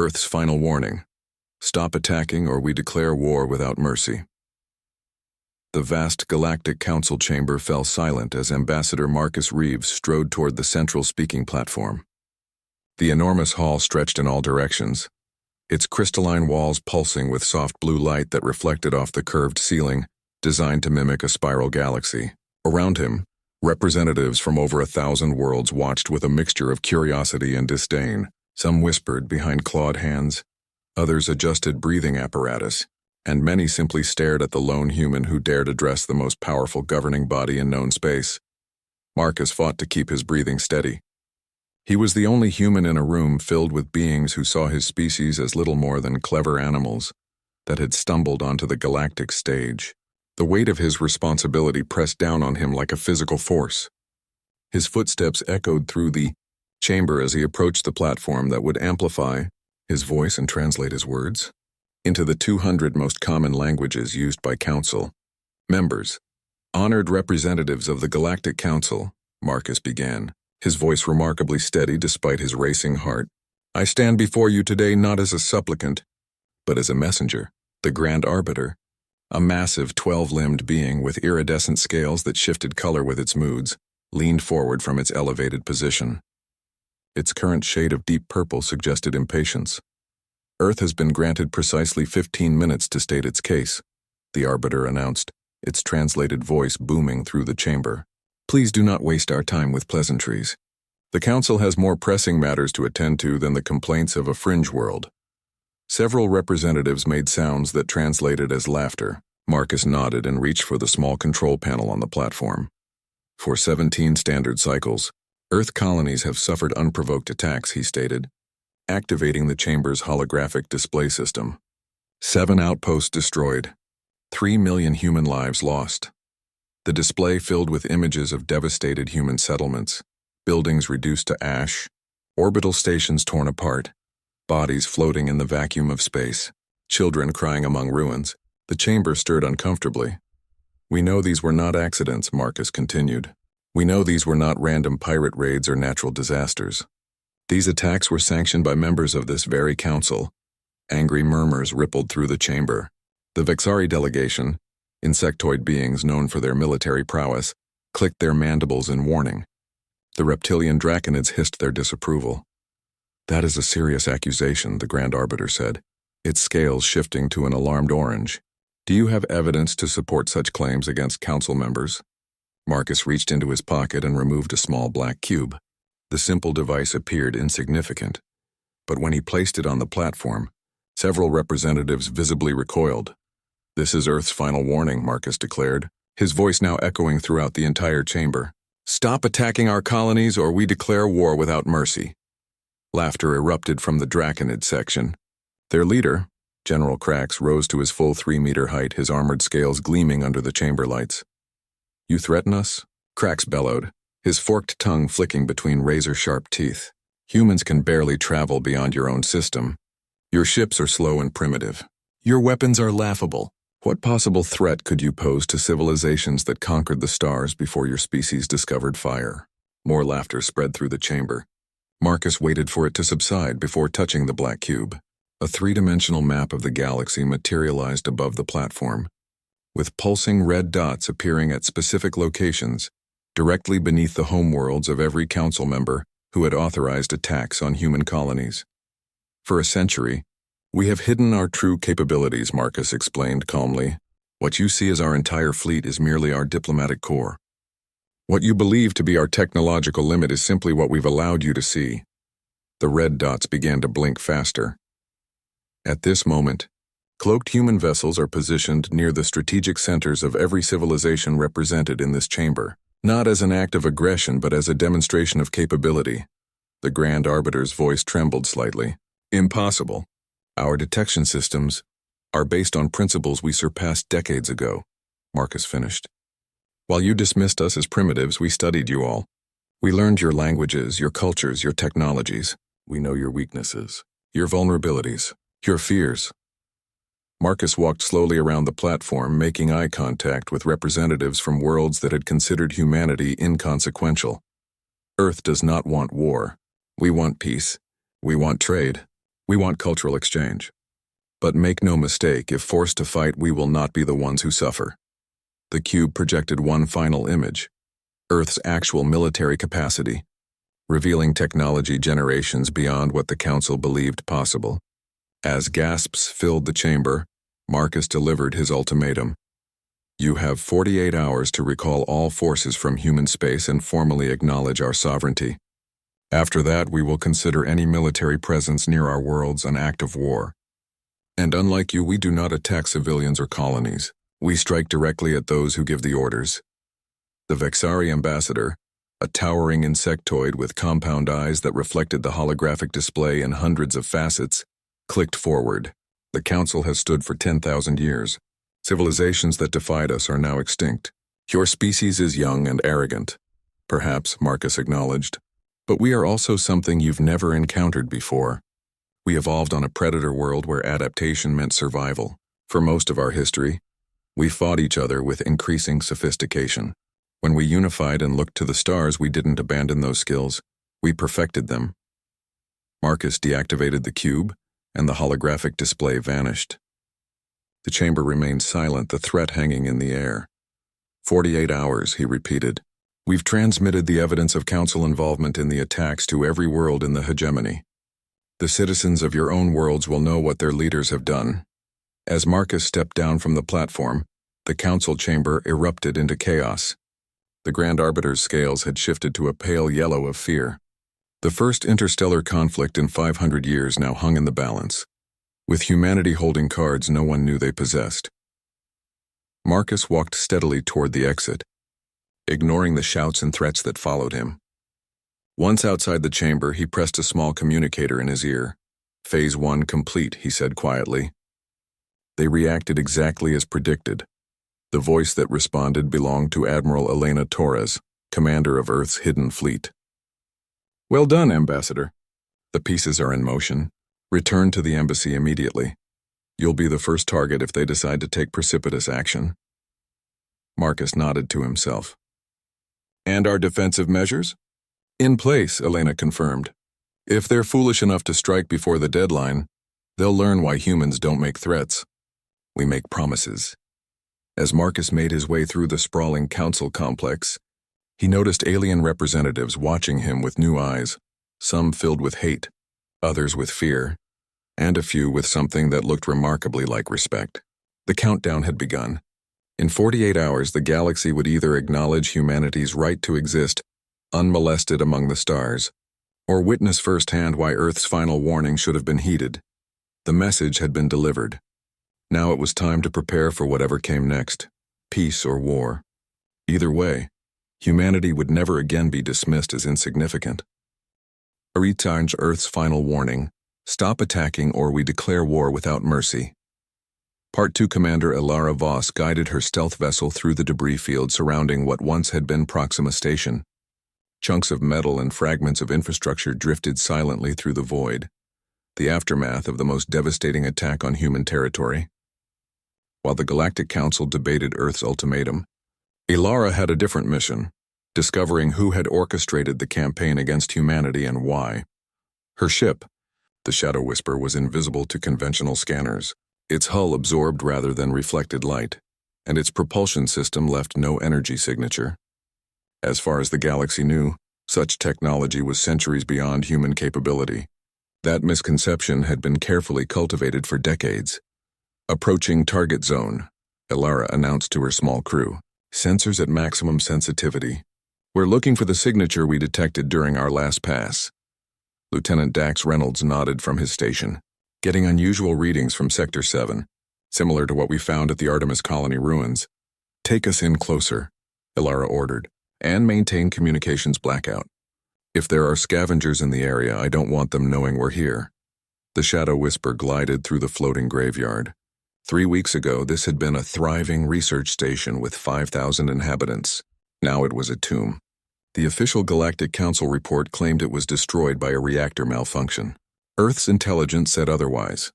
Earth's final warning. Stop attacking or we declare war without mercy. The vast Galactic Council chamber fell silent as Ambassador Marcus Reeves strode toward the central speaking platform. The enormous hall stretched in all directions, its crystalline walls pulsing with soft blue light that reflected off the curved ceiling, designed to mimic a spiral galaxy. Around him, representatives from over 1,000 worlds watched with a mixture of curiosity and disdain. Some whispered behind clawed hands, others adjusted breathing apparatus, and many simply stared at the lone human who dared address the most powerful governing body in known space. Marcus fought to keep his breathing steady. He was the only human in a room filled with beings who saw his species as little more than clever animals that had stumbled onto the galactic stage. The weight of his responsibility pressed down on him like a physical force. His footsteps echoed through the chamber as he approached the platform that would amplify his voice and translate his words into the 200 most common languages used by Council members. Honored representatives of the Galactic Council, Marcus began, his voice remarkably steady despite his racing heart. I stand before you today not as a supplicant, but as a messenger, the Grand Arbiter, a massive 12-limbed being with iridescent scales that shifted color with its moods, leaned forward from its elevated position. Its current shade of deep purple suggested impatience. Earth has been granted precisely 15 minutes to state its case, the Arbiter announced, its translated voice booming through the chamber. Please do not waste our time with pleasantries. The Council has more pressing matters to attend to than the complaints of a fringe world. Several representatives made sounds that translated as laughter. Marcus nodded and reached for the small control panel on the platform. For 17 standard cycles, Earth colonies have suffered unprovoked attacks, he stated, activating the chamber's holographic display system. 7 outposts destroyed. 3 million human lives lost. The display filled with images of devastated human settlements, buildings reduced to ash, orbital stations torn apart, bodies floating in the vacuum of space, children crying among ruins. The chamber stirred uncomfortably. We know these were not accidents, Marcus continued. We know these were not random pirate raids or natural disasters. These attacks were sanctioned by members of this very council. Angry murmurs rippled through the chamber. The Vexari delegation, insectoid beings known for their military prowess, clicked their mandibles in warning. The reptilian draconids hissed their disapproval. That is a serious accusation, the Grand Arbiter said, its scales shifting to an alarmed orange. Do you have evidence to support such claims against council members? Marcus reached into his pocket and removed a small black cube. The simple device appeared insignificant, but when he placed it on the platform, several representatives visibly recoiled. This is Earth's final warning, Marcus declared, his voice now echoing throughout the entire chamber. Stop attacking our colonies or we declare war without mercy. Laughter erupted from the Draconid section. Their leader, General Krax, rose to his full 3-meter height, his armored scales gleaming under the chamber lights. You threaten us? Krax bellowed, his forked tongue flicking between razor-sharp teeth. Humans can barely travel beyond your own system. Your ships are slow and primitive. Your weapons are laughable. What possible threat could you pose to civilizations that conquered the stars before your species discovered fire? More laughter spread through the chamber. Marcus waited for it to subside before touching the black cube. A 3-dimensional map of the galaxy materialized above the platform, with pulsing red dots appearing at specific locations, directly beneath the homeworlds of every council member who had authorized attacks on human colonies. For a century, we have hidden our true capabilities, Marcus explained calmly. What you see as our entire fleet is merely our diplomatic corps. What you believe to be our technological limit is simply what we've allowed you to see. The red dots began to blink faster. At this moment, cloaked human vessels are positioned near the strategic centers of every civilization represented in this chamber, not as an act of aggression but as a demonstration of capability. The Grand Arbiter's voice trembled slightly. Impossible. Our detection systems are based on principles we surpassed decades ago, Marcus finished. While you dismissed us as primitives, we studied you all. We learned your languages, your cultures, your technologies. We know your weaknesses, your vulnerabilities, your fears. Marcus walked slowly around the platform, making eye contact with representatives from worlds that had considered humanity inconsequential. Earth does not want war. We want peace. We want trade. We want cultural exchange. But make no mistake, if forced to fight, we will not be the ones who suffer. The cube projected one final image, Earth's actual military capacity, revealing technology generations beyond what the Council believed possible. As gasps filled the chamber, Marcus delivered his ultimatum. You have 48 hours to recall all forces from human space and formally acknowledge our sovereignty. After that, we will consider any military presence near our worlds an act of war. And unlike you, we do not attack civilians or colonies. We strike directly at those who give the orders. The Vexari ambassador, a towering insectoid with compound eyes that reflected the holographic display in hundreds of facets, clicked forward. The Council has stood for 10,000 years. Civilizations that defied us are now extinct. Your species is young and arrogant, perhaps, Marcus acknowledged. But we are also something you've never encountered before. We evolved on a predator world where adaptation meant survival. For most of our history, we fought each other with increasing sophistication. When we unified and looked to the stars, we didn't abandon those skills. We perfected them. Marcus deactivated the cube, and the holographic display vanished. The chamber remained silent, the threat hanging in the air. 48 hours, he repeated. We've transmitted the evidence of Council involvement in the attacks to every world in the hegemony. The citizens of your own worlds will know what their leaders have done. As Marcus stepped down from the platform, the Council chamber erupted into chaos. The Grand Arbiter's scales had shifted to a pale yellow of fear. The first interstellar conflict in 500 years now hung in the balance, with humanity holding cards no one knew they possessed. Marcus walked steadily toward the exit, ignoring the shouts and threats that followed him. Once outside the chamber, he pressed a small communicator in his ear. Phase 1 complete, he said quietly. They reacted exactly as predicted. The voice that responded belonged to Admiral Elena Torres, commander of Earth's hidden fleet. Well done, Ambassador. The pieces are in motion. Return to the embassy immediately. You'll be the first target if they decide to take precipitous action. Marcus nodded to himself. And our defensive measures? In place, Elena confirmed. If they're foolish enough to strike before the deadline, they'll learn why humans don't make threats. We make promises. As Marcus made his way through the sprawling council complex, he noticed alien representatives watching him with new eyes, some filled with hate, others with fear, and a few with something that looked remarkably like respect. The countdown had begun. In 48 hours, the galaxy would either acknowledge humanity's right to exist unmolested among the stars, or witness firsthand why Earth's final warning should have been heeded. The message had been delivered. Now it was time to prepare for whatever came next, peace or war. Either way, humanity would never again be dismissed as insignificant. Aritan's Earth's final warning: stop attacking or we declare war without mercy. Part 2 Commander Ilara Voss guided her stealth vessel through the debris field surrounding what once had been Proxima Station. Chunks of metal and fragments of infrastructure drifted silently through the void, the aftermath of the most devastating attack on human territory. While the Galactic Council debated Earth's ultimatum, Ilara had a different mission, discovering who had orchestrated the campaign against humanity and why. Her ship, the Shadow Whisper, was invisible to conventional scanners. Its hull absorbed rather than reflected light, and its propulsion system left no energy signature. As far as the galaxy knew, such technology was centuries beyond human capability. That misconception had been carefully cultivated for decades. Approaching target zone, Ilara announced to her small crew. Sensors at maximum sensitivity. We're looking for the signature we detected during our last pass. Lieutenant Dax Reynolds nodded from his station, getting unusual readings from Sector 7, similar to what we found at the Artemis Colony ruins. Take us in closer, Ilara ordered, and maintain communications blackout. If there are scavengers in the area, I don't want them knowing we're here. The Shadow Whisper glided through the floating graveyard. 3 weeks ago, this had been a thriving research station with 5,000 inhabitants. Now it was a tomb. The official Galactic Council report claimed it was destroyed by a reactor malfunction. Earth's intelligence said otherwise.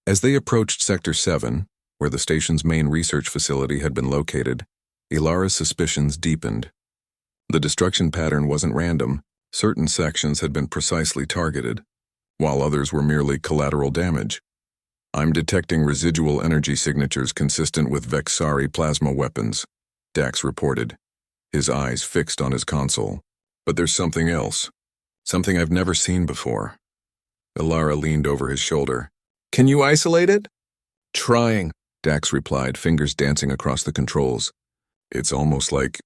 As they approached Sector 7, where the station's main research facility had been located, Ilara's suspicions deepened. The destruction pattern wasn't random. Certain sections had been precisely targeted. while others were merely collateral damage. I'm detecting residual energy signatures consistent with Vexari plasma weapons, Dax reported, his eyes fixed on his console. But there's something else. Something I've never seen before. Ilara leaned over his shoulder. Can you isolate it? Trying, Dax replied, fingers dancing across the controls. It's almost like...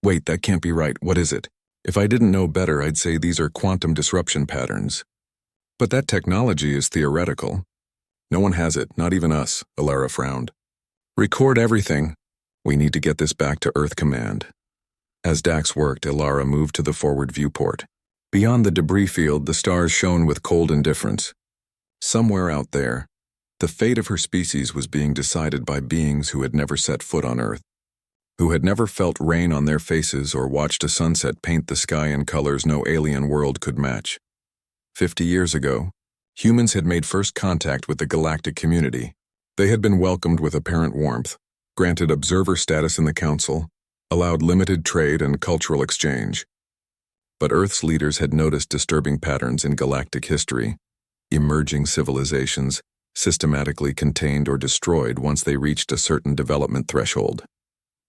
Wait, that can't be right. What is it? If I didn't know better, I'd say these are quantum disruption patterns. But that technology is theoretical. No one has it, not even us, Ilara frowned. Record everything. We need to get this back to Earth Command. As Dax worked, Ilara moved to the forward viewport. Beyond the debris field, the stars shone with cold indifference. Somewhere out there, the fate of her species was being decided by beings who had never set foot on Earth, who had never felt rain on their faces or watched a sunset paint the sky in colors no alien world could match. 50 years ago, humans had made first contact with the galactic community. They had been welcomed with apparent warmth, granted observer status in the Council, allowed limited trade and cultural exchange. But Earth's leaders had noticed disturbing patterns in galactic history, emerging civilizations systematically contained or destroyed once they reached a certain development threshold.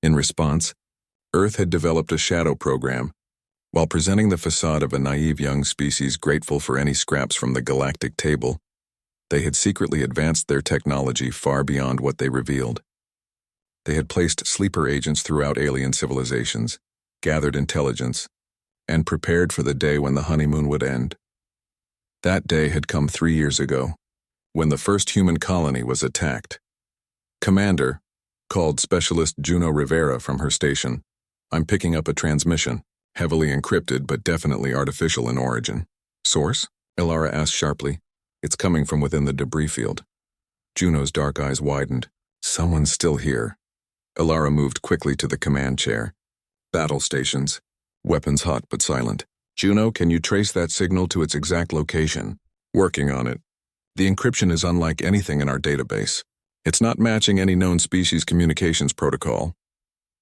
In response, Earth had developed a shadow program, while presenting the facade of a naive young species grateful for any scraps from the galactic table. They had secretly advanced their technology far beyond what they revealed. They had placed sleeper agents throughout alien civilizations, gathered intelligence, and prepared for the day when the honeymoon would end. That day had come 3 years ago, when the first human colony was attacked. Commander, called Specialist Juno Rivera from her station, I'm picking up a transmission, heavily encrypted but definitely artificial in origin. Source? Ilara asked sharply. It's coming from within the debris field. Juno's dark eyes widened. Someone's still here. Ilara moved quickly to the command chair. Battle stations. Weapons hot but silent. Juno, can you trace that signal to its exact location? Working on it. The encryption is unlike anything in our database. It's not matching any known species communications protocol.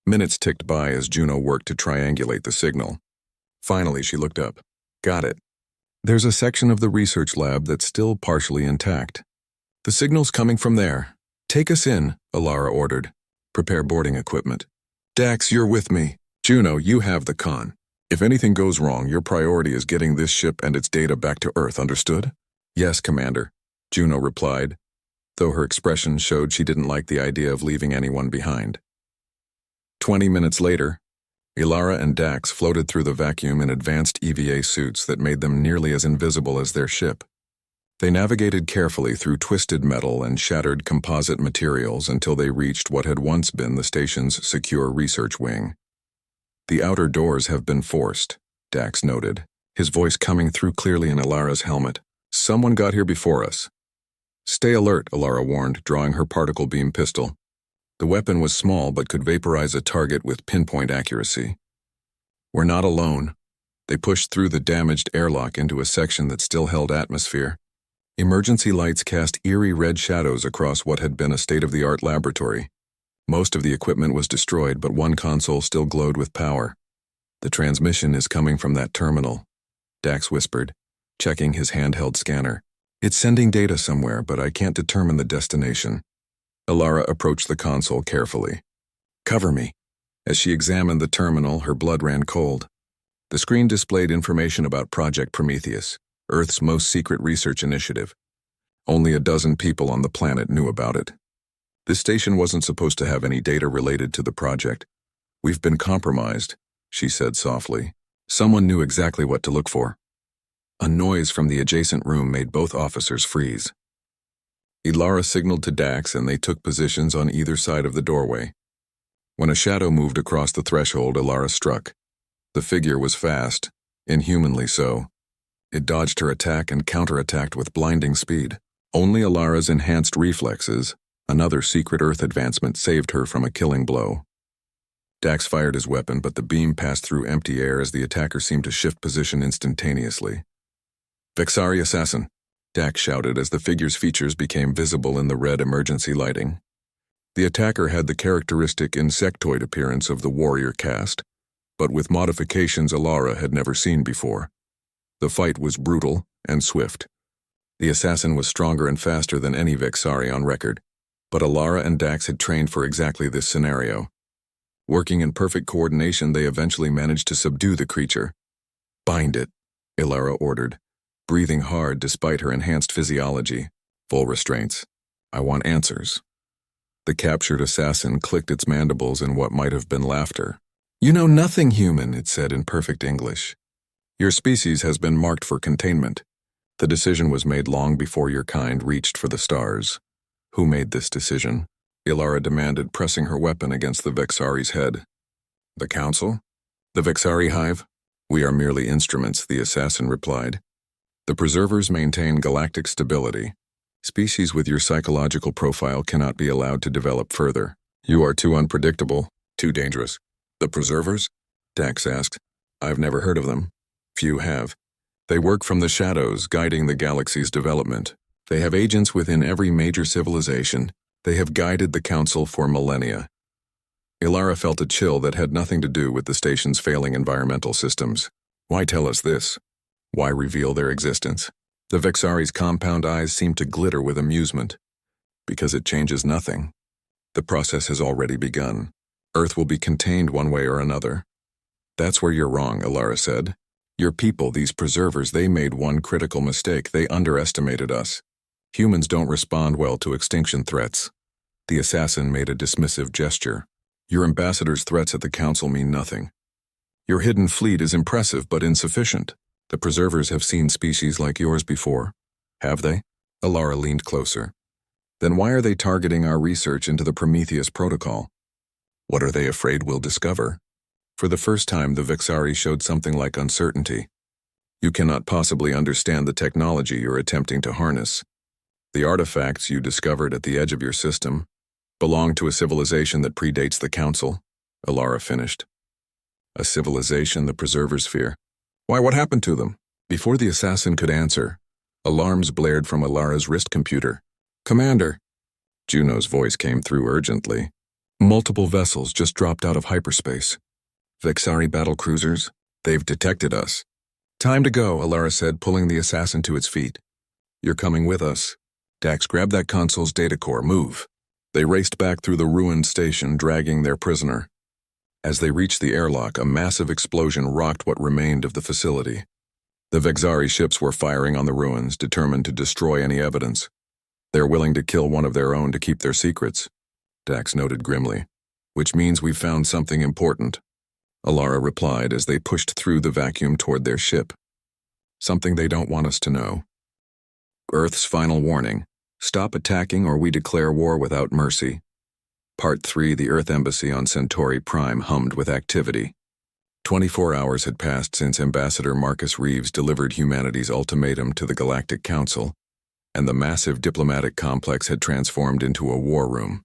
Minutes ticked by as Juno worked to triangulate the signal. Finally, she looked up. Got it. There's a section of the research lab that's still partially intact. The signal's coming from there. Take us in, Ilara ordered. Prepare boarding equipment. Dax, you're with me. Juno, you have the con. If anything goes wrong, your priority is getting this ship and its data back to Earth, understood? Yes, Commander, Juno replied, though her expression showed she didn't like the idea of leaving anyone behind. 20 minutes later, Ilara and Dax floated through the vacuum in advanced EVA suits that made them nearly as invisible as their ship. They navigated carefully through twisted metal and shattered composite materials until they reached what had once been the station's secure research wing. The outer doors have been forced, Dax noted, his voice coming through clearly in Ilara's helmet. Someone got here before us. Stay alert, Ilara warned, drawing her particle beam pistol. The weapon was small but could vaporize a target with pinpoint accuracy. We're not alone. They pushed through the damaged airlock into a section that still held atmosphere. Emergency lights cast eerie red shadows across what had been a state-of-the-art laboratory. Most of the equipment was destroyed, but one console still glowed with power. The transmission is coming from that terminal, Dax whispered, checking his handheld scanner. It's sending data somewhere, but I can't determine the destination. Ilara approached the console carefully. Cover me. As she examined the terminal, her blood ran cold. The screen displayed information about Project Prometheus, Earth's most secret research initiative. Only a dozen people on the planet knew about it. This station wasn't supposed to have any data related to the project. We've been compromised, she said softly. Someone knew exactly what to look for. A noise from the adjacent room made both officers freeze. Ilara signaled to Dax and they took positions on either side of the doorway. When a shadow moved across the threshold, Ilara struck. The figure was fast, inhumanly so. It dodged her attack and counterattacked with blinding speed. Only Ilara's enhanced reflexes, another secret Earth advancement, saved her from a killing blow. Dax fired his weapon, but the beam passed through empty air as the attacker seemed to shift position instantaneously. Vexari assassin, Dax shouted as the figure's features became visible in the red emergency lighting. The attacker had the characteristic insectoid appearance of the warrior caste, but with modifications Ilara had never seen before. The fight was brutal and swift. The assassin was stronger and faster than any Vexari on record, but Alara and Dax had trained for exactly this scenario. Working in perfect coordination, they eventually managed to subdue the creature. "Bind it," Alara ordered, breathing hard despite her enhanced physiology. "Full restraints. I want answers." The captured assassin clicked its mandibles in what might have been laughter. "You know nothing, human," it said in perfect English. "Your species has been marked for containment. The decision was made long before your kind reached for the stars." "Who made this decision?" Alara demanded, pressing her weapon against the Vexari's head. "The Council? The Vexari Hive? We are merely instruments," the assassin replied. "The preservers maintain galactic stability. Species with your psychological profile cannot be allowed to develop further. You are too unpredictable, too dangerous." "The preservers?" Dax asked. "I've never heard of them." "Few have. They work from the shadows, guiding the galaxy's development. They have agents within every major civilization. They have guided the Council for millennia." Alara felt a chill that had nothing to do with the station's failing environmental systems. "Why tell us this? Why reveal their existence?" The Vexari's compound eyes seemed to glitter with amusement. "Because it changes nothing. The process has already begun. Earth will be contained one way or another." "That's where you're wrong," Alara said. "Your people, these preservers, they made one critical mistake. They underestimated us. Humans don't respond well to extinction threats." The assassin made a dismissive gesture. "Your ambassador's threats at the Council mean nothing. Your hidden fleet is impressive but insufficient. The preservers have seen species like yours before." "Have they?" Alara leaned closer. "Then why are they targeting our research into the Prometheus Protocol? What are they afraid we'll discover?" For the first time, the Vexari showed something like uncertainty. "You cannot possibly understand the technology you're attempting to harness. The artifacts you discovered at the edge of your system belong to a civilization that predates the Council," Alara finished. "A civilization the preservers fear? Why, what happened to them?" Before the assassin could answer, alarms blared from Alara's wrist computer. "Commander," Juno's voice came through urgently. "Multiple vessels just dropped out of hyperspace. Vexari battle cruisers? They've detected us." "Time to go," Alara said, pulling the assassin to its feet. "You're coming with us. Dax, grab that console's data core. Move." They raced back through the ruined station, dragging their prisoner. As they reached the airlock, a massive explosion rocked what remained of the facility. The Vexari ships were firing on the ruins, determined to destroy any evidence. "They're willing to kill one of their own to keep their secrets," Dax noted grimly. "Which means we've found something important," Alara replied as they pushed through the vacuum toward their ship. "Something they don't want us to know. Earth's final warning. Stop attacking or we declare war without mercy." Part 3. The Earth Embassy on Centauri Prime hummed with activity. 24 hours had passed since Ambassador Marcus Reeves delivered humanity's ultimatum to the Galactic Council, and the massive diplomatic complex had transformed into a war room.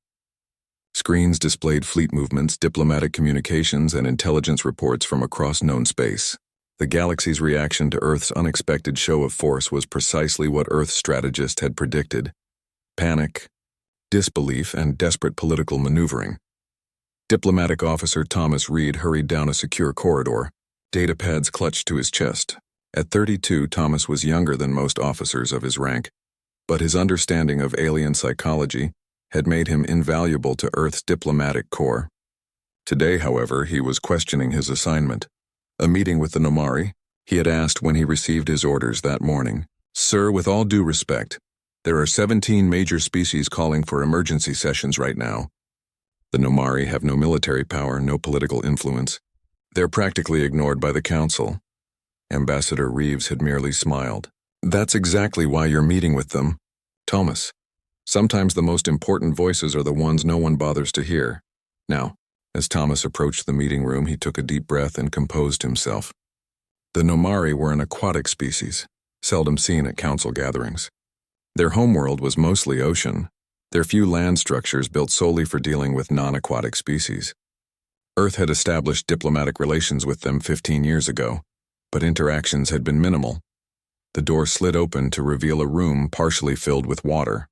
Screens displayed fleet movements, diplomatic communications, and intelligence reports from across known space. The galaxy's reaction to Earth's unexpected show of force was precisely what Earth's strategists had predicted: panic, disbelief, and desperate political maneuvering. Diplomatic Officer Thomas Reed hurried down a secure corridor, datapads clutched to his chest. At 32, Thomas was younger than most officers of his rank, but his understanding of alien psychology had made him invaluable to Earth's diplomatic corps. Today, however, he was questioning his assignment. A meeting with the Nomari, he had asked when he received his orders that morning. "Sir, with all due respect, there are 17 major species calling for emergency sessions right now. The Nomari have no military power, no political influence. They're practically ignored by the Council." Ambassador Reeves had merely smiled. "That's exactly why you're meeting with them, Thomas. Sometimes the most important voices are the ones no one bothers to hear." Now, as Thomas approached the meeting room, he took a deep breath and composed himself. The Nomari were an aquatic species, seldom seen at Council gatherings. Their homeworld was mostly ocean, their few land structures built solely for dealing with non-aquatic species. Earth had established diplomatic relations with them 15 years ago, but interactions had been minimal. The door slid open to reveal a room partially filled with water.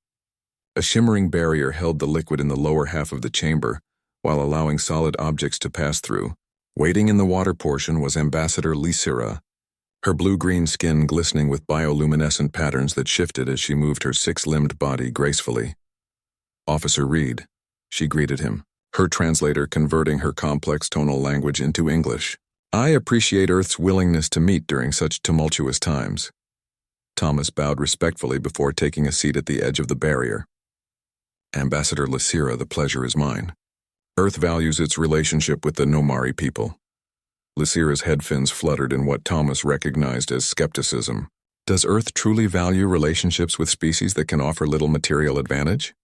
A shimmering barrier held the liquid in the lower half of the chamber, while allowing solid objects to pass through. Waiting in the water portion was Ambassador Lysira, her blue-green skin glistening with bioluminescent patterns that shifted as she moved her six-limbed body gracefully. "Officer Reed," she greeted him, her translator converting her complex tonal language into English. "I appreciate Earth's willingness to meet during such tumultuous times." Thomas bowed respectfully before taking a seat at the edge of the barrier. "Ambassador Lysira, the pleasure is mine. Earth values its relationship with the Nomari people." Lysira's head fins fluttered in what Thomas recognized as skepticism. Does Earth truly value relationships with species that can offer little material advantage?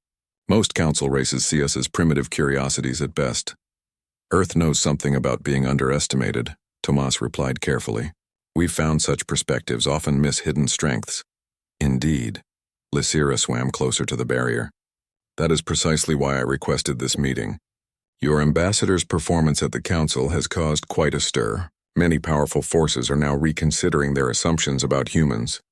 Most council races see us as primitive curiosities at best. Earth knows something about being underestimated, Tomas replied carefully. We've found such perspectives often miss hidden strengths. Indeed. Lysira swam closer to the barrier. That is precisely why I requested this meeting. Your ambassador's performance at the council has caused quite a stir. Many powerful forces are now reconsidering their assumptions about humans.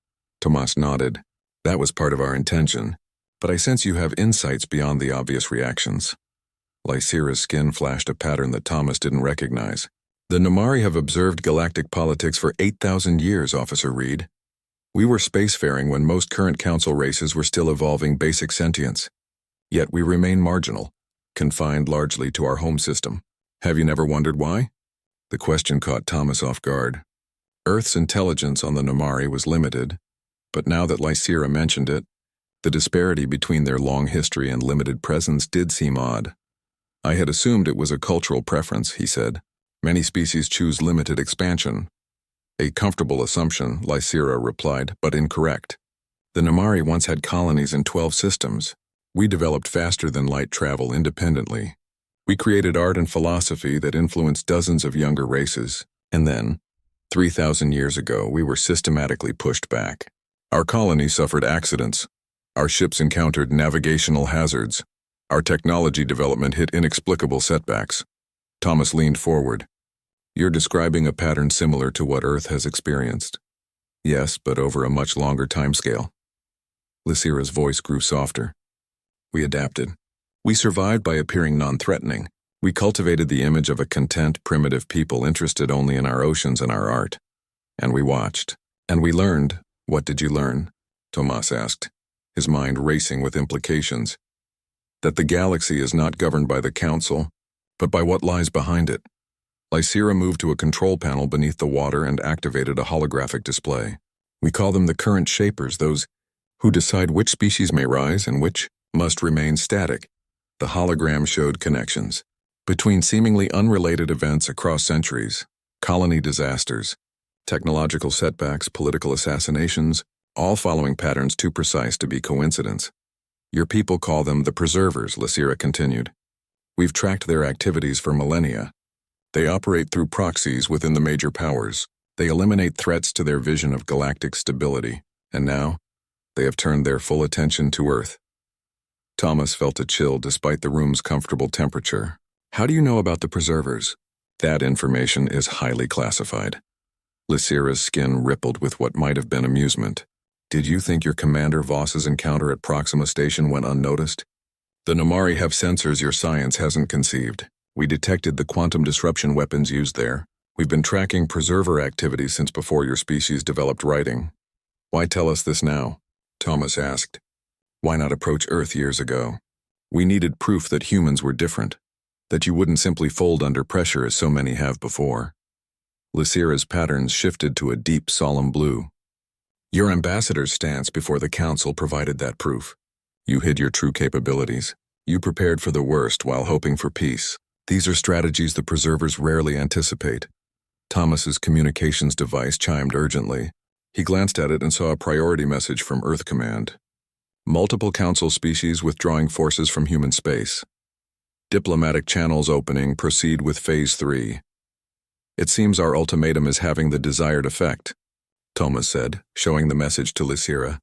Tomas nodded. That was part of our intention, but I sense you have insights beyond the obvious reactions. Lysira's skin flashed a pattern that Thomas didn't recognize. The Nomari have observed galactic politics for 8,000 years, Officer Reed. We were spacefaring when most current council races were still evolving basic sentience. Yet we remain marginal, confined largely to our home system. Have you never wondered why? The question caught Thomas off guard. Earth's intelligence on the Nomari was limited, but now that Lysira mentioned it, the disparity between their long history and limited presence did seem odd. I had assumed it was a cultural preference, he said. Many species choose limited expansion. A comfortable assumption, Lysira replied, but incorrect. The Nomari once had colonies in 12 systems. We developed faster than light travel independently. We created art and philosophy that influenced dozens of younger races. And then, 3,000 years ago, we were systematically pushed back. Our colony suffered accidents. Our ships encountered navigational hazards. Our technology development hit inexplicable setbacks. Thomas leaned forward. You're describing a pattern similar to what Earth has experienced. Yes, but over a much longer timescale. Lysira's voice grew softer. We adapted. We survived by appearing non-threatening. We cultivated the image of a content, primitive people interested only in our oceans and our art. And we watched. And we learned. What did you learn? Tomas asked, his mind racing with implications. That the galaxy is not governed by the Council, but by what lies behind it. Lysira moved to a control panel beneath the water and activated a holographic display. We call them the current shapers, those who decide which species may rise and which must remain static. The hologram showed connections between seemingly unrelated events across centuries, colony disasters, technological setbacks, political assassinations, all following patterns too precise to be coincidence. Your people call them the preservers, Lysira continued. We've tracked their activities for millennia. They operate through proxies within the major powers. They eliminate threats to their vision of galactic stability, and now, they have turned their full attention to Earth. Thomas felt a chill despite the room's comfortable temperature. How do you know about the preservers? That information is highly classified. Lysira's skin rippled with what might have been amusement. Did you think your Commander Voss's encounter at Proxima Station went unnoticed? The Nomari have sensors your science hasn't conceived. We detected the quantum disruption weapons used there. We've been tracking preserver activity since before your species developed writing. Why tell us this now? Thomas asked. Why not approach Earth years ago? We needed proof that humans were different, that you wouldn't simply fold under pressure as so many have before. Lysira's patterns shifted to a deep, solemn blue. Your ambassador's stance before the Council provided that proof. You hid your true capabilities. You prepared for the worst while hoping for peace. These are strategies the preservers rarely anticipate. Thomas's communications device chimed urgently. He glanced at it and saw a priority message from Earth Command. Multiple Council species withdrawing forces from human space. Diplomatic channels opening, proceed with Phase 3. It seems our ultimatum is having the desired effect, Thomas said, showing the message to Lysira.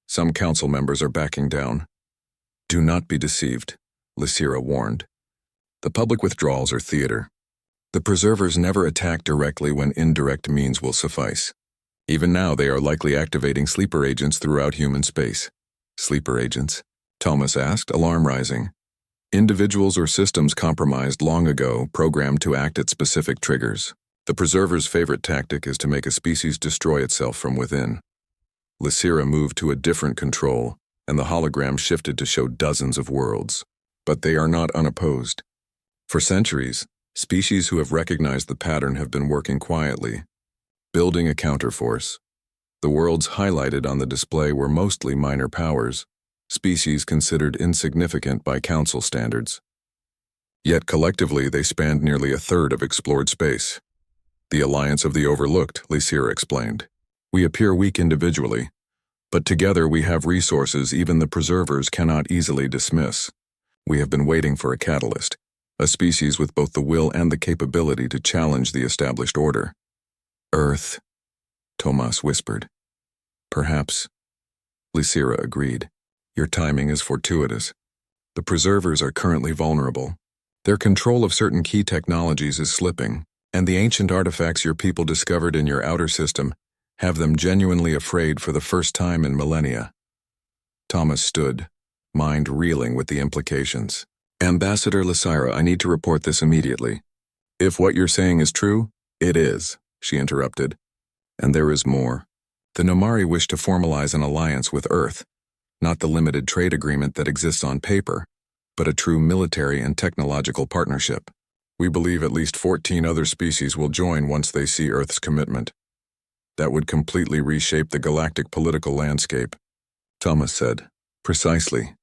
Some Council members are backing down. Do not be deceived, Lysira warned. The public withdrawals are theater. The preservers never attack directly when indirect means will suffice. Even now they are likely activating sleeper agents throughout human space. Sleeper agents? Thomas asked, alarm rising. Individuals or systems compromised long ago, programmed to act at specific triggers. The Preserver's favorite tactic is to make a species destroy itself from within. Lysira moved to a different control, and the hologram shifted to show dozens of worlds. But they are not unopposed. For centuries, species who have recognized the pattern have been working quietly, building a counterforce. The worlds highlighted on the display were mostly minor powers, species considered insignificant by Council standards. Yet collectively they spanned nearly a third of explored space. The Alliance of the Overlooked, Lysira explained. We appear weak individually, but together we have resources even the Preservers cannot easily dismiss. We have been waiting for a catalyst, a species with both the will and the capability to challenge the established order. Earth, Tomas whispered. Perhaps. Lysira agreed. Your timing is fortuitous. The Preservers are currently vulnerable. Their control of certain key technologies is slipping, and the ancient artifacts your people discovered in your outer system have them genuinely afraid for the first time in millennia. Thomas stood, mind reeling with the implications. Ambassador Lysira, I need to report this immediately. If what you're saying is true, it is, she interrupted. And there is more. The Nomari wish to formalize an alliance with Earth, not the limited trade agreement that exists on paper, but a true military and technological partnership. We believe at least 14 other species will join once they see Earth's commitment. That would completely reshape the galactic political landscape. Thomas said, Precisely.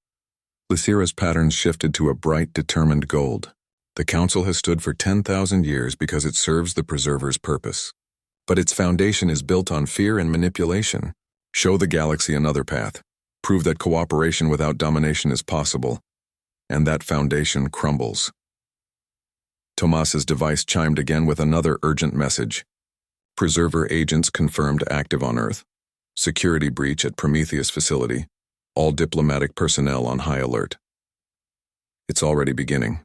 Lysira's patterns shifted to a bright, determined gold. The Council has stood for 10,000 years because it serves the Preserver's purpose. But its foundation is built on fear and manipulation. Show the galaxy another path. Prove that cooperation without domination is possible. And that foundation crumbles. Tomas's device chimed again with another urgent message. Preserver agents confirmed active on Earth. Security breach at Prometheus facility. All diplomatic personnel on high alert. It's already beginning,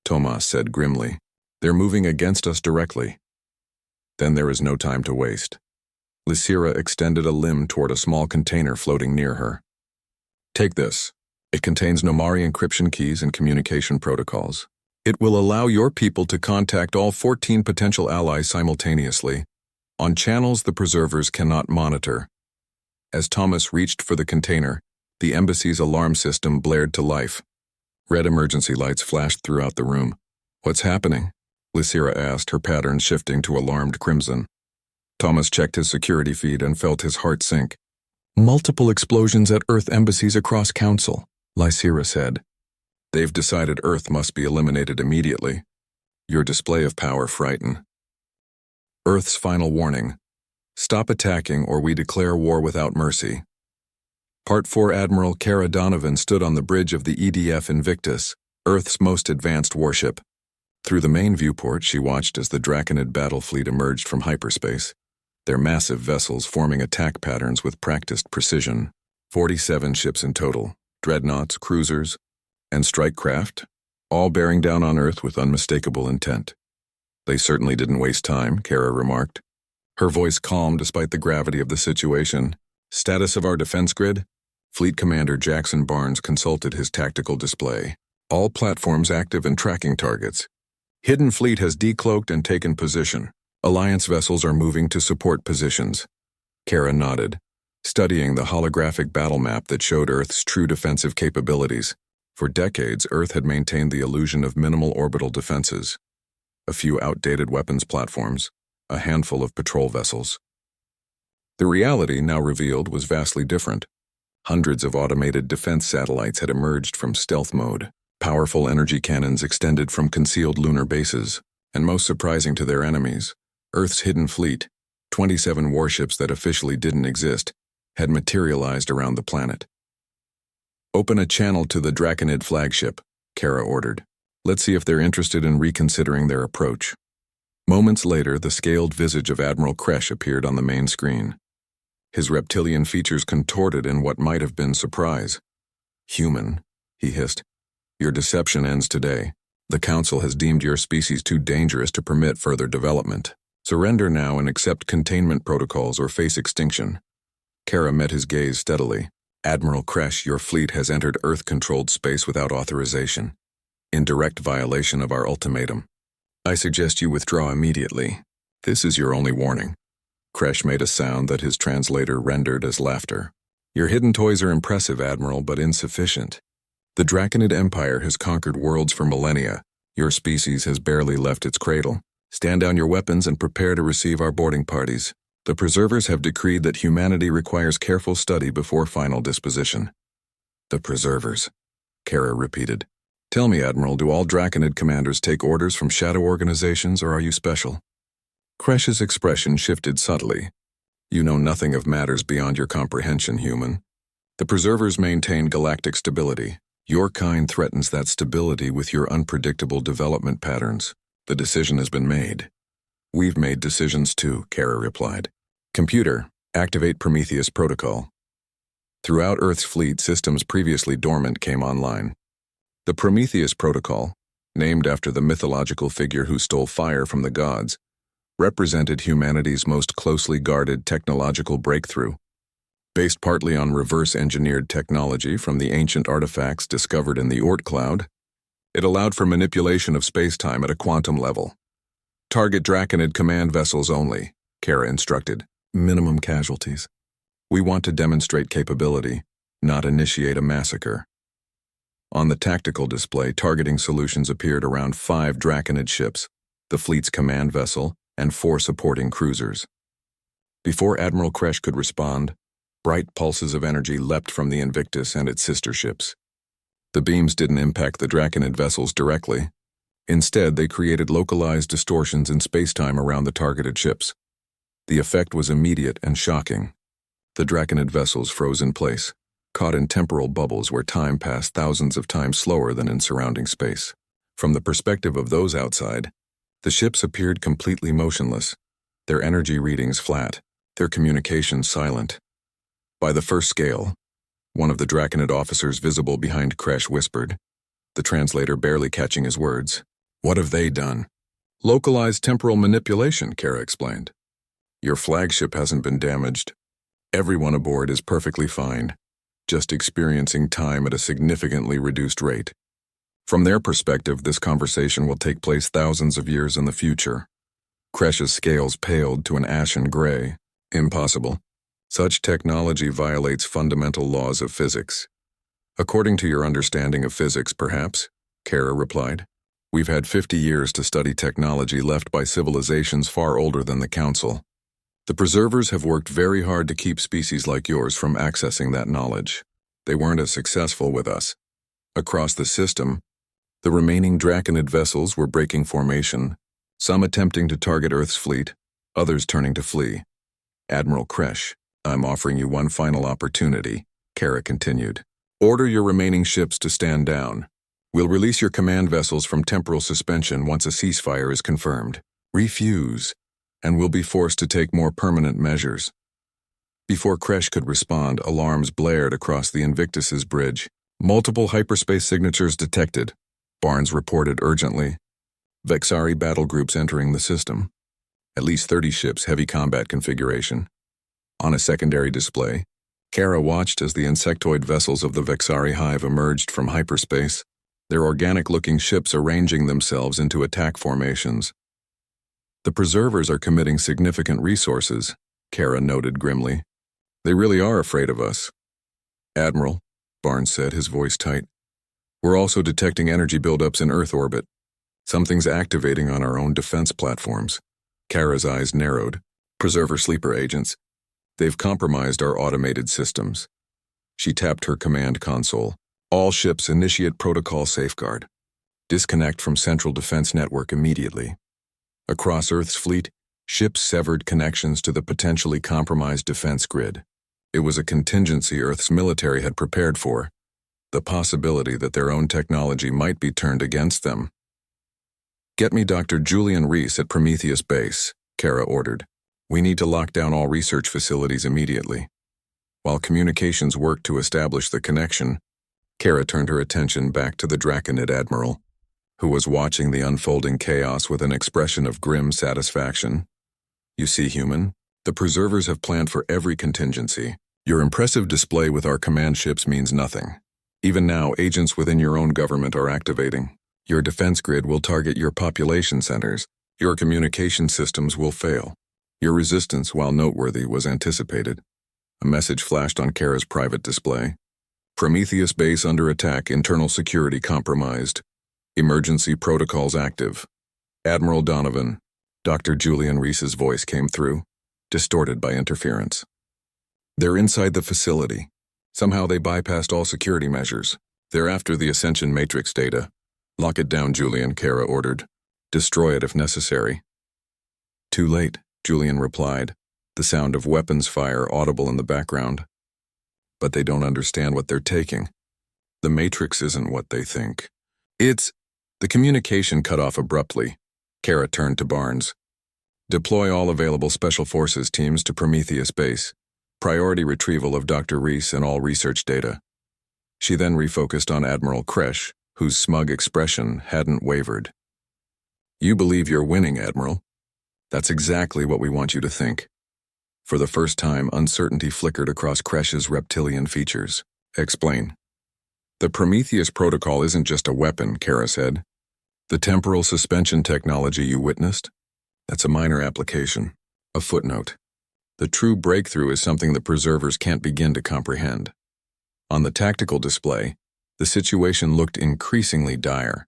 Tomas said grimly. They're moving against us directly. Then there is no time to waste. Lysira extended a limb toward a small container floating near her. Take this. It contains Nomari encryption keys and communication protocols. It will allow your people to contact all 14 potential allies simultaneously, on channels the Preservers cannot monitor. As Thomas reached for the container, the embassy's alarm system blared to life. Red emergency lights flashed throughout the room. What's happening? Lysira asked, her patterns shifting to alarmed crimson. Thomas checked his security feed and felt his heart sink. Multiple explosions at Earth embassies across Council, Lysira said. They've decided Earth must be eliminated immediately. Your display of power frighten. Earth's final warning. Stop attacking or we declare war without mercy. Part 4 Admiral Kara Donovan stood on the bridge of the EDF Invictus, Earth's most advanced warship. Through the main viewport, she watched as the Draconid battle fleet emerged from hyperspace, their massive vessels forming attack patterns with practiced precision. 47 ships in total, dreadnoughts, cruisers, and strike craft, all bearing down on Earth with unmistakable intent. They certainly didn't waste time, Kara remarked. Her voice calm despite the gravity of the situation. Status of our defense grid? Fleet Commander Jackson Barnes consulted his tactical display. All platforms active and tracking targets. Hidden Fleet has decloaked and taken position. Alliance vessels are moving to support positions. Kara nodded, studying the holographic battle map that showed Earth's true defensive capabilities. For decades, Earth had maintained the illusion of minimal orbital defenses. A few outdated weapons platforms, a handful of patrol vessels. The reality, now revealed, was vastly different. Hundreds of automated defense satellites had emerged from stealth mode. Powerful energy cannons extended from concealed lunar bases, and most surprising to their enemies, Earth's hidden fleet, 27 warships that officially didn't exist, had materialized around the planet. Open a channel to the Draconid flagship, Kara ordered. Let's see if they're interested in reconsidering their approach. Moments later, the scaled visage of Admiral Kresh appeared on the main screen. His reptilian features contorted in what might have been surprise. Human, he hissed. Your deception ends today. The Council has deemed your species too dangerous to permit further development. Surrender now and accept containment protocols or face extinction. Kara met his gaze steadily. Admiral Kresh, your fleet has entered Earth-controlled space without authorization, in direct violation of our ultimatum. I suggest you withdraw immediately. This is your only warning. Kresh made a sound that his translator rendered as laughter. Your hidden toys are impressive, Admiral, but insufficient. The Draconid Empire has conquered worlds for millennia. Your species has barely left its cradle. Stand down your weapons and prepare to receive our boarding parties. The Preservers have decreed that humanity requires careful study before final disposition. The Preservers, Kara repeated. Tell me, Admiral, do all Draconid commanders take orders from shadow organizations, or are you special? Kresh's expression shifted subtly. You know nothing of matters beyond your comprehension, human. The Preservers maintain galactic stability. Your kind threatens that stability with your unpredictable development patterns. The decision has been made. We've made decisions too, Kara replied. Computer, activate Prometheus protocol. Throughout Earth's fleet, systems previously dormant came online. The Prometheus protocol, named after the mythological figure who stole fire from the gods, represented humanity's most closely guarded technological breakthrough. Based partly on reverse-engineered technology from the ancient artifacts discovered in the Oort cloud, it allowed for manipulation of space-time at a quantum level. Target Draconid command vessels only, Kara instructed. Minimum casualties. We want to demonstrate capability, not initiate a massacre. On the tactical display, targeting solutions appeared around 5 Draconid ships, the fleet's command vessel, and 4 supporting cruisers. Before Admiral Kresh could respond, bright pulses of energy leapt from the Invictus and its sister ships. The beams didn't impact the Draconid vessels directly. Instead, they created localized distortions in spacetime around the targeted ships. The effect was immediate and shocking. The Draconid vessels froze in place, caught in temporal bubbles where time passed thousands of times slower than in surrounding space. From the perspective of those outside, the ships appeared completely motionless, their energy readings flat, their communications silent. By the first scale, one of the Draconid officers visible behind Kresh whispered, the translator barely catching his words. What have they done? Localized temporal manipulation, Kara explained. Your flagship hasn't been damaged. Everyone aboard is perfectly fine, just experiencing time at a significantly reduced rate. From their perspective, this conversation will take place thousands of years in the future. Kresh's scales paled to an ashen gray. Impossible. Such technology violates fundamental laws of physics. According to your understanding of physics, perhaps, Kara replied. We've had 50 years to study technology left by civilizations far older than the Council. The Preservers have worked very hard to keep species like yours from accessing that knowledge. They weren't as successful with us. Across the system, the remaining Draconid vessels were breaking formation, some attempting to target Earth's fleet, others turning to flee. Admiral Kresh, I'm offering you one final opportunity, Kara continued. Order your remaining ships to stand down. We'll release your command vessels from temporal suspension once a ceasefire is confirmed. Refuse, and we'll be forced to take more permanent measures. Before Kresh could respond, alarms blared across the Invictus's bridge. Multiple hyperspace signatures detected, Barnes reported urgently. Vexari battle groups entering the system. At least 30 ships, heavy combat configuration. On a secondary display, Kara watched as the insectoid vessels of the Vexari hive emerged from hyperspace, their organic-looking ships arranging themselves into attack formations. The Preservers are committing significant resources, Kara noted grimly. They really are afraid of us. Admiral, Barnes said, his voice tight. We're also detecting energy buildups in Earth orbit. Something's activating on our own defense platforms. Kara's eyes narrowed. Preserver sleeper agents. They've compromised our automated systems. She tapped her command console. All ships initiate protocol safeguard. Disconnect from central defense network immediately. Across Earth's fleet, ships severed connections to the potentially compromised defense grid. It was a contingency Earth's military had prepared for, the possibility that their own technology might be turned against them. Get me Dr. Julian Reese at Prometheus Base, Kara ordered. We need to lock down all research facilities immediately. While communications worked to establish the connection, Kara turned her attention back to the Draconid Admiral, who was watching the unfolding chaos with an expression of grim satisfaction. You see, human, the Preservers have planned for every contingency. Your impressive display with our command ships means nothing. Even now, agents within your own government are activating. Your defense grid will target your population centers. Your communication systems will fail. Your resistance, while noteworthy, was anticipated. A message flashed on Kara's private display. Prometheus base under attack, internal security compromised. Emergency protocols active. Admiral Donovan. Dr. Julian Reese's voice came through, distorted by interference. They're inside the facility. Somehow they bypassed all security measures. They're after the Ascension Matrix data. Lock it down, Julian, Kara ordered. Destroy it if necessary. Too late, Julian replied, the sound of weapons fire audible in the background. But they don't understand what they're taking. The Matrix isn't what they think. The communication cut off abruptly. Kara turned to Barnes. Deploy all available Special Forces teams to Prometheus base. Priority retrieval of Dr. Reese and all research data. She then refocused on Admiral Kresh, whose smug expression hadn't wavered. You believe you're winning, Admiral? That's exactly what we want you to think. For the first time, uncertainty flickered across Kresh's reptilian features. Explain. The Prometheus protocol isn't just a weapon, Kara said. The temporal suspension technology you witnessed? That's a minor application. A footnote. The true breakthrough is something the preservers can't begin to comprehend. On the tactical display, the situation looked increasingly dire.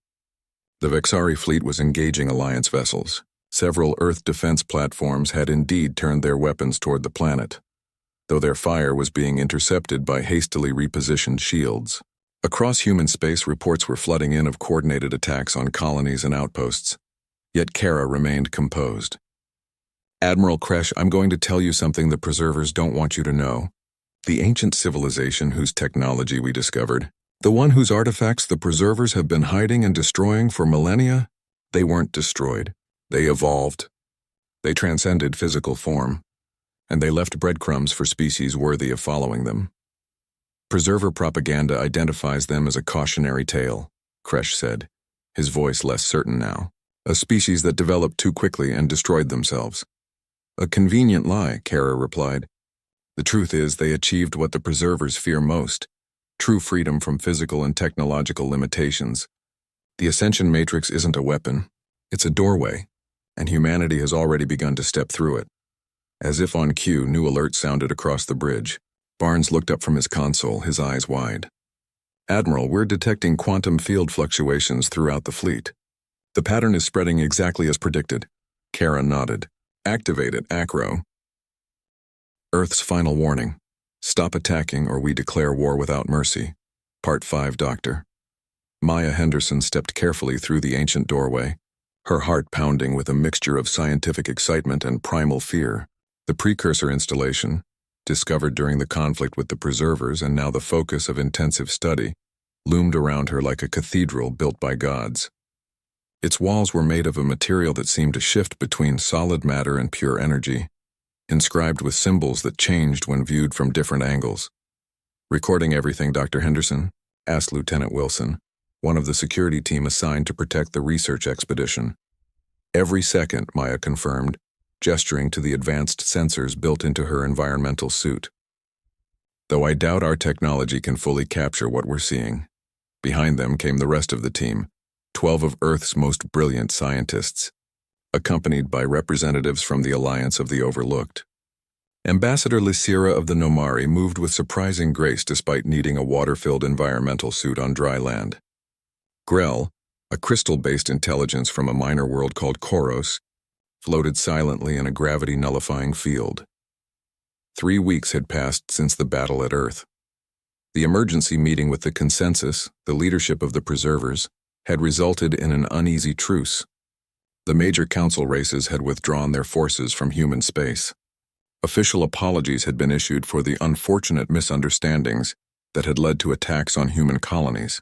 The Vexari fleet was engaging Alliance vessels. Several Earth defense platforms had indeed turned their weapons toward the planet, though their fire was being intercepted by hastily repositioned shields. Across human space, reports were flooding in of coordinated attacks on colonies and outposts. Yet Kara remained composed. Admiral Kresh, I'm going to tell you something the preservers don't want you to know. The ancient civilization whose technology we discovered, the one whose artifacts the preservers have been hiding and destroying for millennia, they weren't destroyed. They evolved. They transcended physical form, and they left breadcrumbs for species worthy of following them. Preserver propaganda identifies them as a cautionary tale, Kresh said, his voice less certain now. A species that developed too quickly and destroyed themselves. A convenient lie, Kara replied. The truth is they achieved what the preservers fear most, true freedom from physical and technological limitations. The Ascension Matrix isn't a weapon, it's a doorway, and humanity has already begun to step through it. As if on cue, new alerts sounded across the bridge. Barnes looked up from his console, his eyes wide. Admiral, we're detecting quantum field fluctuations throughout the fleet. The pattern is spreading exactly as predicted. Kara nodded. Activate it, Acro. Earth's final warning. Stop attacking or we declare war without mercy. Part 5, Doctor. Maya Henderson stepped carefully through the ancient doorway, her heart pounding with a mixture of scientific excitement and primal fear. The precursor installation, discovered during the conflict with the preservers and now the focus of intensive study, loomed around her like a cathedral built by gods. Its walls were made of a material that seemed to shift between solid matter and pure energy, inscribed with symbols that changed when viewed from different angles. Recording everything, Dr. Henderson? Asked Lieutenant Wilson, one of the security team assigned to protect the research expedition. Every second, Maya confirmed, gesturing to the advanced sensors built into her environmental suit. Though I doubt our technology can fully capture what we're seeing. Behind them came the rest of the team, 12 of Earth's most brilliant scientists, accompanied by representatives from the Alliance of the Overlooked. Ambassador Lysira of the Nomari moved with surprising grace despite needing a water-filled environmental suit on dry land. Grell, a crystal-based intelligence from a minor world called Koros, floated silently in a gravity-nullifying field. 3 weeks had passed since the battle at Earth. The emergency meeting with the Consensus, the leadership of the Preservers, had resulted in an uneasy truce. The major council races had withdrawn their forces from human space. Official apologies had been issued for the unfortunate misunderstandings that had led to attacks on human colonies.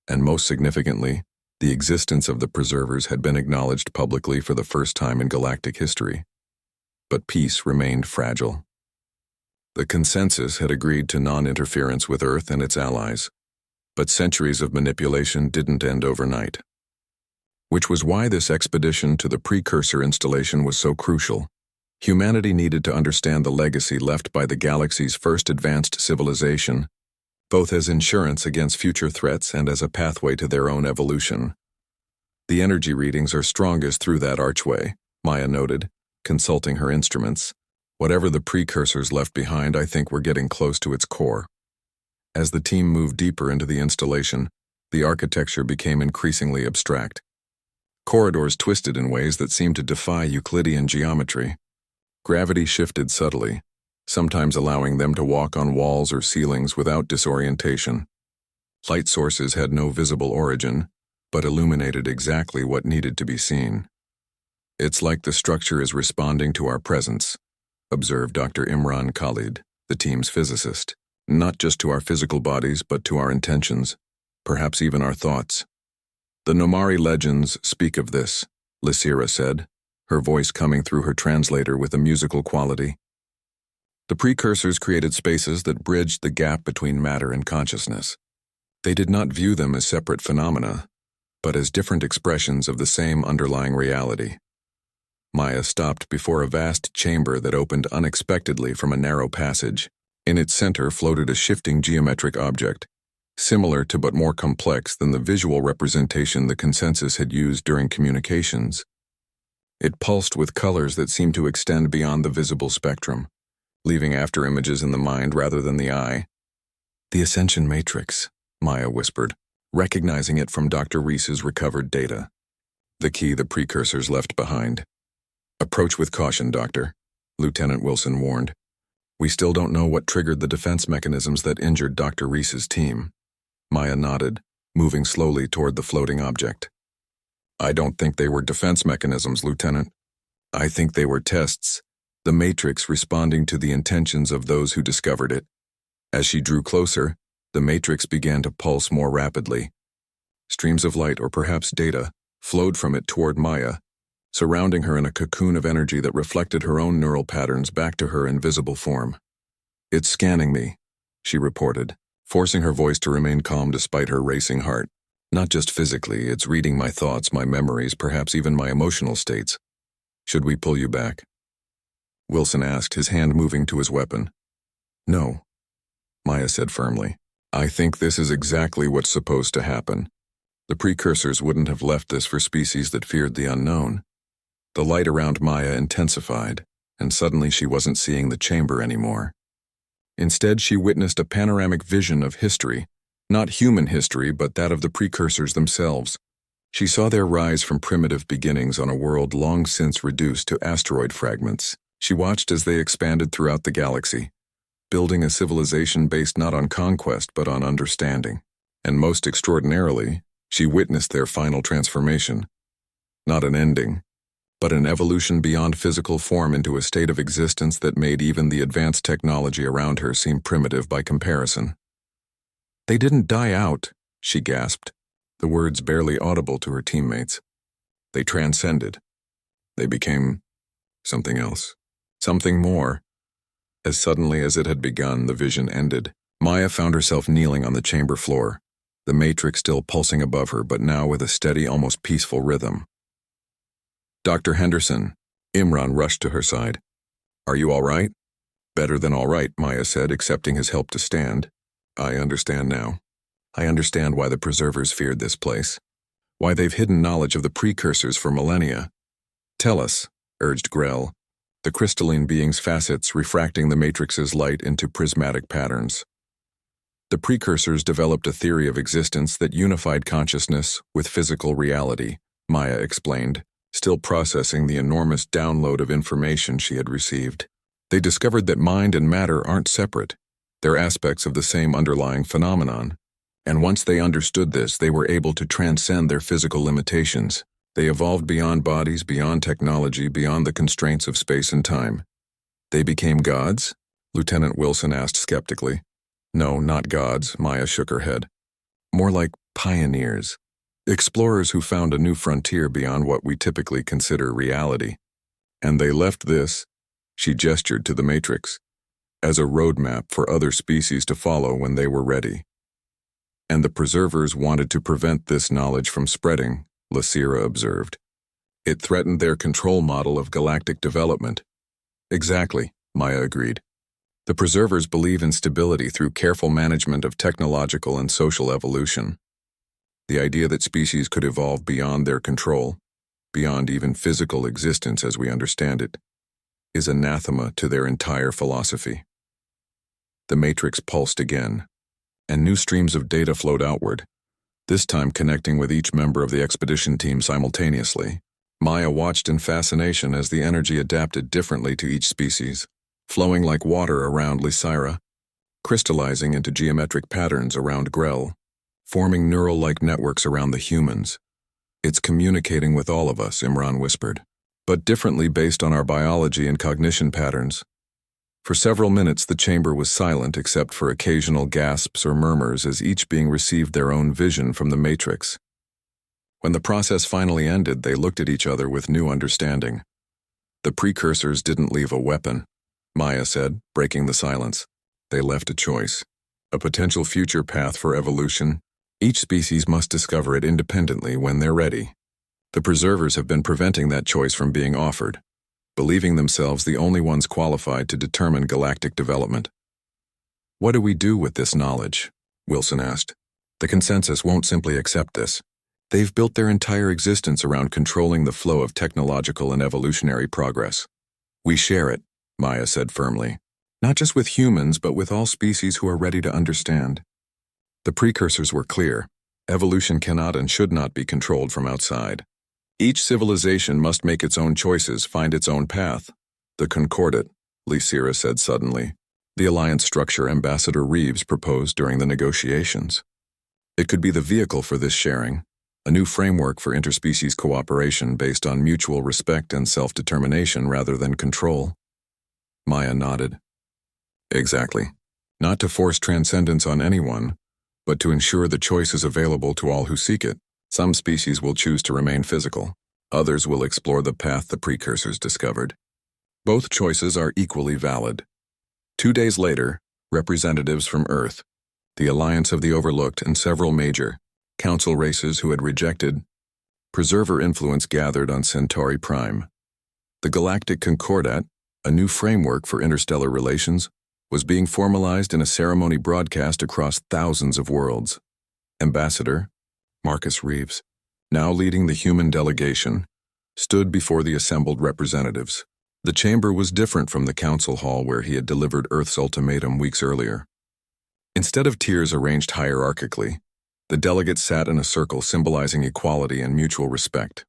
And most significantly, the existence of the Preservers had been acknowledged publicly for the first time in galactic history. But peace remained fragile. The Consensus had agreed to non-interference with Earth and its allies, but centuries of manipulation didn't end overnight. Which was why this expedition to the precursor installation was so crucial. Humanity needed to understand the legacy left by the galaxy's first advanced civilization, both as insurance against future threats and as a pathway to their own evolution. The energy readings are strongest through that archway, Maya noted, consulting her instruments. Whatever the precursors left behind, I think we're getting close to its core. As the team moved deeper into the installation, the architecture became increasingly abstract. Corridors twisted in ways that seemed to defy Euclidean geometry. Gravity shifted subtly, sometimes allowing them to walk on walls or ceilings without disorientation. Light sources had no visible origin, but illuminated exactly what needed to be seen. It's like the structure is responding to our presence, observed Dr. Imran Khalid, the team's physicist. Not just to our physical bodies, but to our intentions, perhaps even our thoughts. The Nomari legends speak of this, Lysira said, her voice coming through her translator with a musical quality. The precursors created spaces that bridged the gap between matter and consciousness. They did not view them as separate phenomena, but as different expressions of the same underlying reality. Maya stopped before a vast chamber that opened unexpectedly from a narrow passage. In its center floated a shifting geometric object, similar to but more complex than the visual representation the consensus had used during communications. It pulsed with colors that seemed to extend beyond the visible spectrum, leaving after images in the mind rather than the eye. The Ascension Matrix, Maya whispered, recognizing it from Dr. Reese's recovered data. The key the precursors left behind. Approach with caution, Doctor, Lieutenant Wilson warned. We still don't know what triggered the defense mechanisms that injured Dr. Reese's team. Maya nodded, moving slowly toward the floating object. I don't think they were defense mechanisms, Lieutenant. I think they were tests, the Matrix responding to the intentions of those who discovered it. As she drew closer, the Matrix began to pulse more rapidly. Streams of light, or perhaps data, flowed from it toward Maya, surrounding her in a cocoon of energy that reflected her own neural patterns back to her in visible form. It's scanning me, she reported, forcing her voice to remain calm despite her racing heart. Not just physically, it's reading my thoughts, my memories, perhaps even my emotional states. Should we pull you back? Wilson asked, his hand moving to his weapon. No, Maya said firmly. I think this is exactly what's supposed to happen. The precursors wouldn't have left this for species that feared the unknown. The light around Maya intensified, and suddenly she wasn't seeing the chamber anymore. Instead, she witnessed a panoramic vision of history, not human history, but that of the precursors themselves. She saw their rise from primitive beginnings on a world long since reduced to asteroid fragments. She watched as they expanded throughout the galaxy, building a civilization based not on conquest but on understanding. And most extraordinarily, she witnessed their final transformation. Not an ending, but an evolution beyond physical form into a state of existence that made even the advanced technology around her seem primitive by comparison. They didn't die out, she gasped, the words barely audible to her teammates. They transcended. They became something else, something more. As suddenly as it had begun, the vision ended. Maya found herself kneeling on the chamber floor, the matrix still pulsing above her, but now with a steady, almost peaceful rhythm. Dr. Henderson, Imran rushed to her side. Are you all right? Better than all right, Maya said, accepting his help to stand. I understand now. I understand why the preservers feared this place, why they've hidden knowledge of the precursors for millennia. Tell us, urged Grell, the crystalline being's facets refracting the matrix's light into prismatic patterns. The precursors developed a theory of existence that unified consciousness with physical reality, Maya explained, still processing the enormous download of information she had received. They discovered that mind and matter aren't separate. They're aspects of the same underlying phenomenon. And once they understood this, they were able to transcend their physical limitations. They evolved beyond bodies, beyond technology, beyond the constraints of space and time. They became gods? Lieutenant Wilson asked skeptically. No, not gods, Maya shook her head. More like pioneers. Explorers who found a new frontier beyond what we typically consider reality. And they left this, she gestured to the Matrix, as a roadmap for other species to follow when they were ready. And the preservers wanted to prevent this knowledge from spreading, Lysira observed. It threatened their control model of galactic development. Exactly, Maya agreed. The preservers believe in stability through careful management of technological and social evolution. The idea that species could evolve beyond their control, beyond even physical existence as we understand it, is anathema to their entire philosophy. The matrix pulsed again, and new streams of data flowed outward, this time connecting with each member of the expedition team simultaneously. Maya watched in fascination as the energy adapted differently to each species, flowing like water around Lysira, crystallizing into geometric patterns around Grell, forming neural-like networks around the humans. It's communicating with all of us, Imran whispered, but differently based on our biology and cognition patterns. For several minutes the chamber was silent except for occasional gasps or murmurs as each being received their own vision from the matrix. When the process finally ended, they looked at each other with new understanding. The precursors didn't leave a weapon, Maya said, breaking the silence. They left a choice, a potential future path for evolution. Each species must discover it independently when they're ready. The preservers have been preventing that choice from being offered, believing themselves the only ones qualified to determine galactic development. What do we do with this knowledge? Wilson asked. The consensus won't simply accept this. They've built their entire existence around controlling the flow of technological and evolutionary progress. We share it, Maya said firmly. Not just with humans, but with all species who are ready to understand. The precursors were clear. Evolution cannot and should not be controlled from outside. Each civilization must make its own choices, find its own path. The Concordat, Lysira said suddenly. The alliance structure Ambassador Reeves proposed during the negotiations. It could be the vehicle for this sharing, a new framework for interspecies cooperation based on mutual respect and self-determination rather than control. Maya nodded. Exactly. Not to force transcendence on anyone, but to ensure the choice is available to all who seek it. Some species will choose to remain physical. Others will explore the path the precursors discovered. Both choices are equally valid. 2 days later, representatives from Earth, the Alliance of the Overlooked, and several major council races who had rejected preserver influence gathered on Centauri Prime. The Galactic Concordat, a new framework for interstellar relations, was being formalized in a ceremony broadcast across thousands of worlds. Ambassador Marcus Reeves, now leading the human delegation, stood before the assembled representatives. The chamber was different from the council hall where he had delivered Earth's ultimatum weeks earlier. Instead of tiers arranged hierarchically, the delegates sat in a circle symbolizing equality and mutual respect.